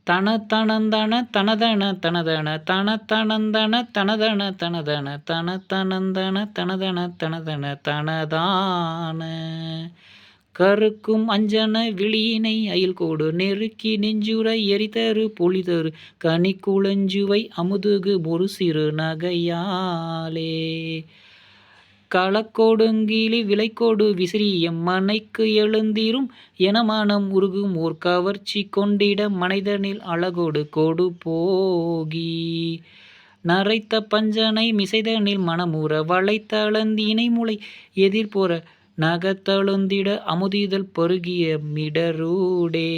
தனதனந்தன தனதன தனதன தனதனந்தன தனதன தனதன தனதனந்தன தனதன தனதன தனதான கருக்கும் அஞ்சன விழியினை அயல்கோடு நெருக்கி நெஞ்சுற எரிதரு பொழிதரு கனிக்குளஞ்சுவை அமுதுகு ஒரு சிறு நகையாலே களக்கொடுங்கிளி விலைக்கொடு விசிறியம் மனைக்கு எழுந்திரும் என மனம் உருகும் ஓர் கவர்ச்சி கொண்டிட மனைதனில் அழகொடு கொடு போகி நரைத்த பஞ்சனை மிசைதனில் மனமுற வளைத்தளந்தினை முளை எதிர்பொற நகத்தழுந்திட அமுதிதழ் பருகிய மிடரூடே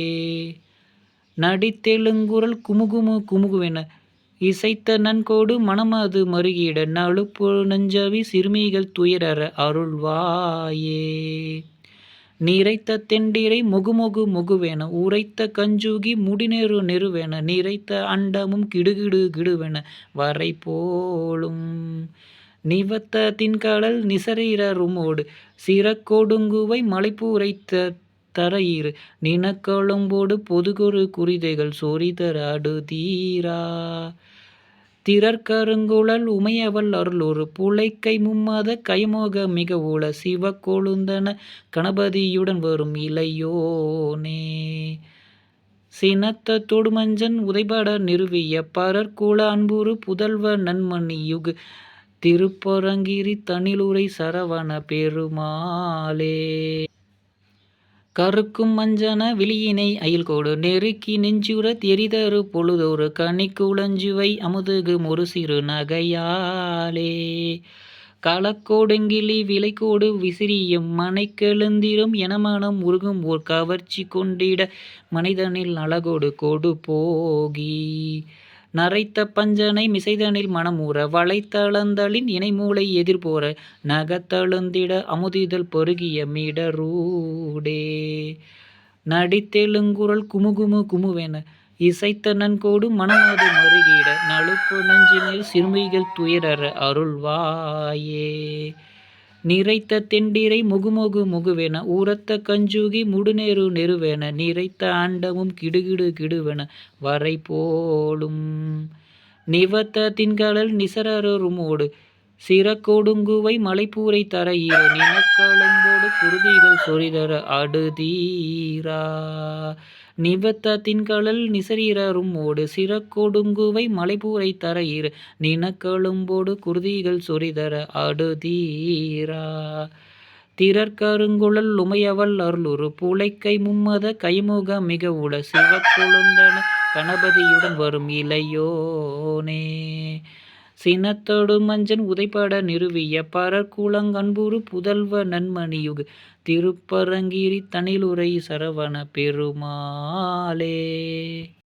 நடித்தெழுங்குரல் குமுகுமு குமுகுவென இசைத்த நன்கோடு மனமது மருகிட நழுப்பு நெஞ்சவி சிறுமிகள் துயரற அருள்வாயே நிறைத்த தெண்டிரை மொகுமொகு மொகுவென உரைத்த கஞ்சுகி முடிநெரு நெருவென நிறைத்த அண்டமும் கிடுகிடு கிடுவென வரை போலும் நிவத்த தின்கடல் நிசரீரருமோடு சிறக்கொடுங்குவை மலைப்புரைத்த தரையிரு நினக்கொழும்போடு பொதுகொரு குறிதைகள் சொரிதர அடுதீரா திறற்கருங்குழல் உமையவள் அருளொரு புழைக்கை மும்மத கைமோக மிக உள சிவக்கொழுந்தன கணபதியுடன் வரும் இளையோனே சினத்த தொடுமஞ்சன் உதைபட நிறுவிய பரற்குல அன்புறு புதல்வ நன்மணியுகு திருப்பரங்கிரி தனிலுரை சரவண பெருமாளே கருக்கும் மஞ்சன விழியினை அயல்கோடு நெருக்கி நெஞ்சுற எரிதரு பொழுதொரு கனிக்குளஞ்சுவை அமுதுகு ஒரு சிறு நகையாலே களக்கோடுங்கிளி விலைக்கோடு விசிறியும் மனைக்கெழுந்திரும் என மனம் உருகும் ஓர் கவர்ச்சி கொண்டிட மனிதனில் அழகொடு கொடு போகி நரைத்த பஞ்சனை மிசைதனில் மனமுற வளைத்தளந்தலின் இணைமூளை எதிர்போற நகத்தழுந்திட அமுதிதழ் பருகிய மிடரூடே நடித்தெழுங்குரல் குமுகுமு குமுவென இசைத்த நன்கோடு மனமது மருகிட நழுப்பு நெஞ்சினில் சிறுமிகள் துயரற அருள்வாயே நிறைத்த தெண்டிரை மொகுமொகு மொகுவென உரத்த கஞ்சுகி முடுநெரு நெருவென நிறைத்த அண்டமும் கிடுகிடு கிடுவென வரை போலும் நிவத்த தின்கடல் நிசரருமோடு சிறக்கொடுங்குவை மலைப்பூரை தரையிரு நினக்களம்போடு குருதிகள் சொரிதர அடுதீரா நிவத்த தின்கடல் நிசரீரருமோடு சிறக்கொடுங்குவை மலைப்பூரை தரையிரு நினக்களம்போடு குருதிகள் சொரிதர அடுதீரா திறற்கருங்குழல் உமையவள் அருளுரு புழைக்கை மும்மத கைமுக மிக உள சிவக்கொழுந்தன கணபதியுடன் வரும் இளையோனே சினத்தொடு மஞ்சன் உதைபட நிறுவிய பரற்குலங்கன்புறு புதல்வ நன்மணியுகு திருப்பரங்கிரி தனிலுரை சரவண பெருமாளே.